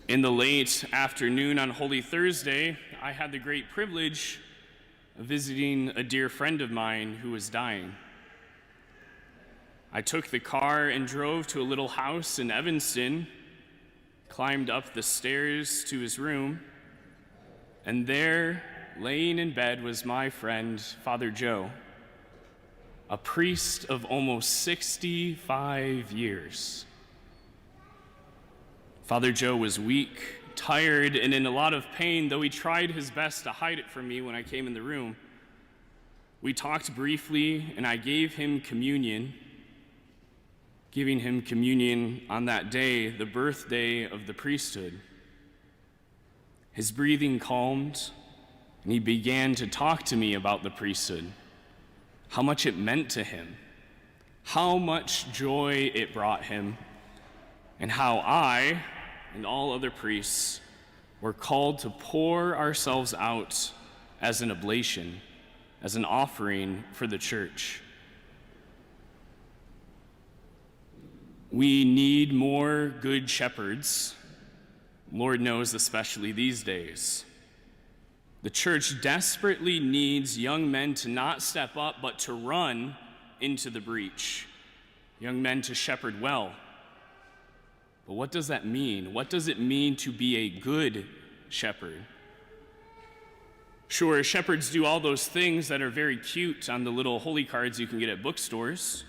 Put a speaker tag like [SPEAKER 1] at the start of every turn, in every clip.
[SPEAKER 1] In the late afternoon on Holy Thursday, I had the great privilege of visiting a dear friend of mine who was dying. I took the car and drove to a little house in Evanston, climbed up the stairs to his room, and there, laying in bed, was my friend, Father Joe, a priest of almost 65 years. Father Joe was weak, tired, and in a lot of pain, though he tried his best to hide it from me when I came in the room. We talked briefly, and I gave him communion, giving him communion on that day, the birthday of the priesthood. His breathing calmed, and he began to talk to me about the priesthood, how much it meant to him, how much joy it brought him, and how I and all other priests were called to pour ourselves out as an oblation, as an offering for the church. We need more good shepherds, Lord knows, especially these days. The church desperately needs young men to not step up, but to run into the breach, young men to shepherd well. But what does that mean? What does it mean to be a good shepherd? Sure, shepherds do all those things that are very cute on the little holy cards you can get at bookstores.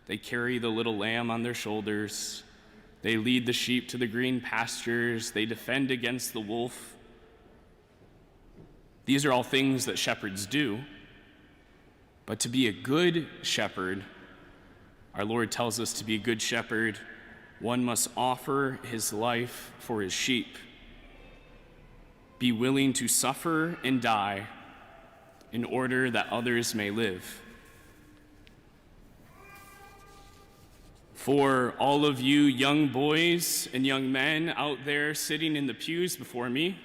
[SPEAKER 1] They carry the little lamb on their shoulders. They lead the sheep to the green pastures. They defend against the wolf. These are all things that shepherds do. But to be a good shepherd, our Lord tells us to be a good shepherd, one must offer his life for his sheep, be willing to suffer and die in order that others may live. For all of you young boys and young men out there sitting in the pews before me,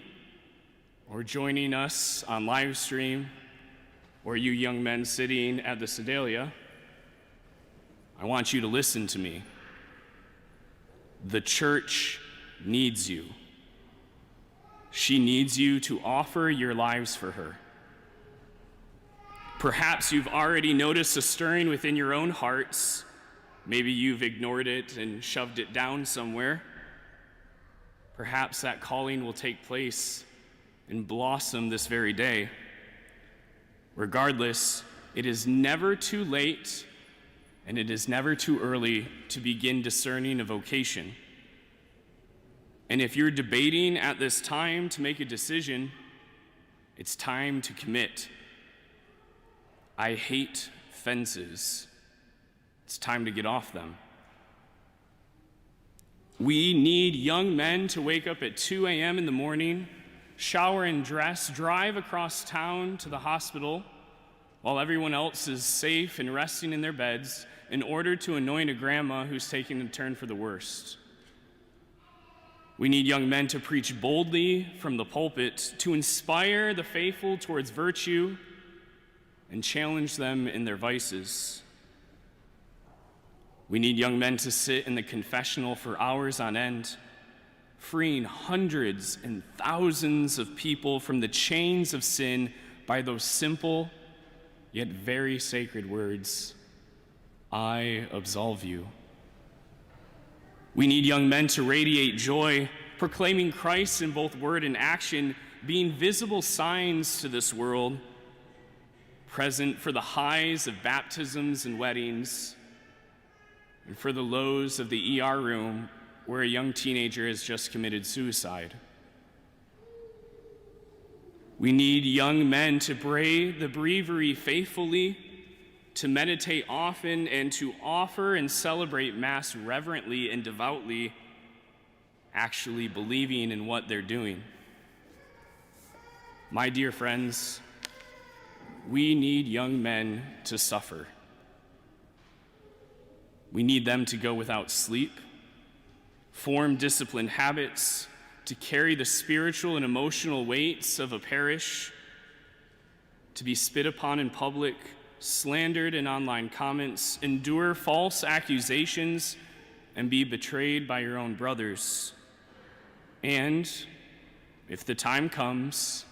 [SPEAKER 1] or joining us on live stream, or you young men sitting at the Sedalia, I want you to listen to me. The church needs you. She needs you to offer your lives for her. Perhaps you've already noticed a stirring within your own hearts. Maybe you've ignored it and shoved it down somewhere. Perhaps that calling will take place and blossom this very day. Regardless, it is never too late and it is never too early to begin discerning a vocation. And if you're debating at this time to make a decision, it's time to commit. I hate fences. It's time to get off them. We need young men to wake up at 2 a.m. in the morning, shower and dress, drive across town to the hospital while everyone else is safe and resting in their beds in order to anoint a grandma who's taking a turn for the worst. We need young men to preach boldly from the pulpit, to inspire the faithful towards virtue and challenge them in their vices. We need young men to sit in the confessional for hours on end, freeing hundreds and thousands of people from the chains of sin by those simple yet very sacred words, I absolve you. We need young men to radiate joy, proclaiming Christ in both word and action, being visible signs to this world, present for the highs of baptisms and weddings, and for the lows of the ER room where a young teenager has just committed suicide. We need young men to pray the breviary faithfully, to meditate often, and to offer and celebrate Mass reverently and devoutly, actually believing in what they're doing. My dear friends, we need young men to suffer. We need them to go without sleep, form disciplined habits, to carry the spiritual and emotional weights of a parish, to be spit upon in public, slandered in online comments, endure false accusations, and be betrayed by your own brothers. And if the time comes,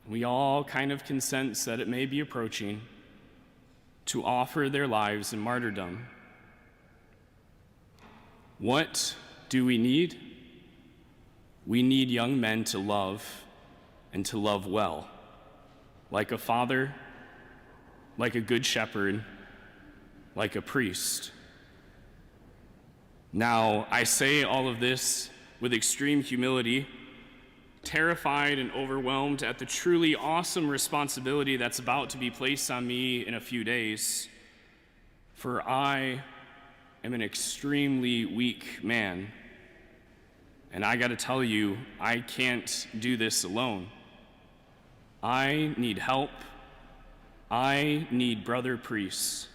[SPEAKER 1] we all kind of can sense that it may be approaching, to offer their lives in martyrdom. What do we need? We need young men to love, and to love well, like a father, like a good shepherd, like a priest. Now, I say all of this with extreme humility, terrified and overwhelmed at the truly awesome responsibility that's about to be placed on me in a few days. For I am an extremely weak man, and I gotta tell you, I can't do this alone. I need help. I need brother priests.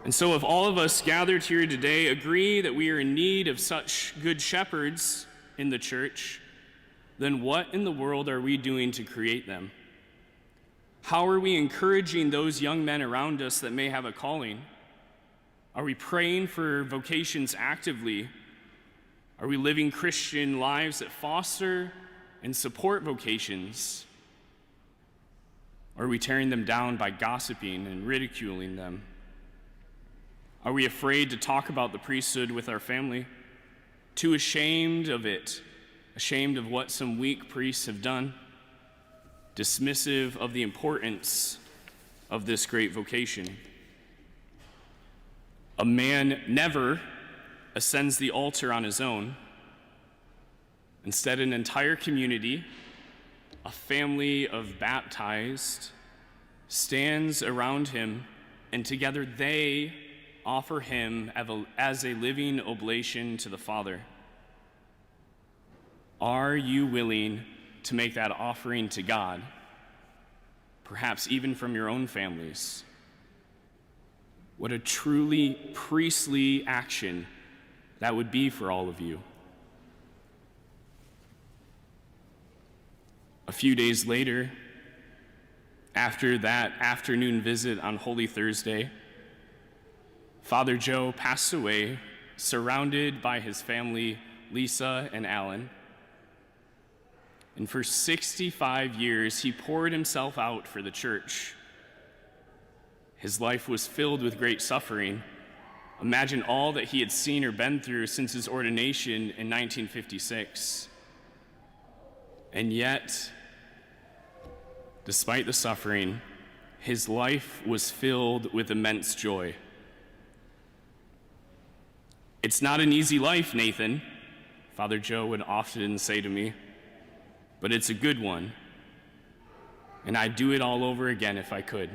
[SPEAKER 1] And so if all of us gathered here today agree that we are in need of such good shepherds in the church, then what in the world are we doing to create them? How are we encouraging those young men around us that may have a calling? Are we praying for vocations actively? Are we living Christian lives that foster and support vocations? Or are we tearing them down by gossiping and ridiculing them? Are we afraid to talk about the priesthood with our family? Too ashamed of it, ashamed of what some weak priests have done? Dismissive of the importance of this great vocation? A man never ascends the altar on his own. Instead, an entire community, a family of baptized, stands around him, and together they offer him as a living oblation to the Father. Are you willing to make that offering to God, perhaps even from your own families? What a truly priestly action that would be for all of you. A few days later, after that afternoon visit on Holy Thursday, Father Joe passed away, surrounded by his family, Lisa and Alan. And for 65 years, he poured himself out for the church. His life was filled with great suffering. Imagine all that he had seen or been through since his ordination in 1956. And yet, despite the suffering, his life was filled with immense joy. "It's not an easy life, Nathan," Father Joe would often say to me, "but it's a good one, and I'd do it all over again if I could."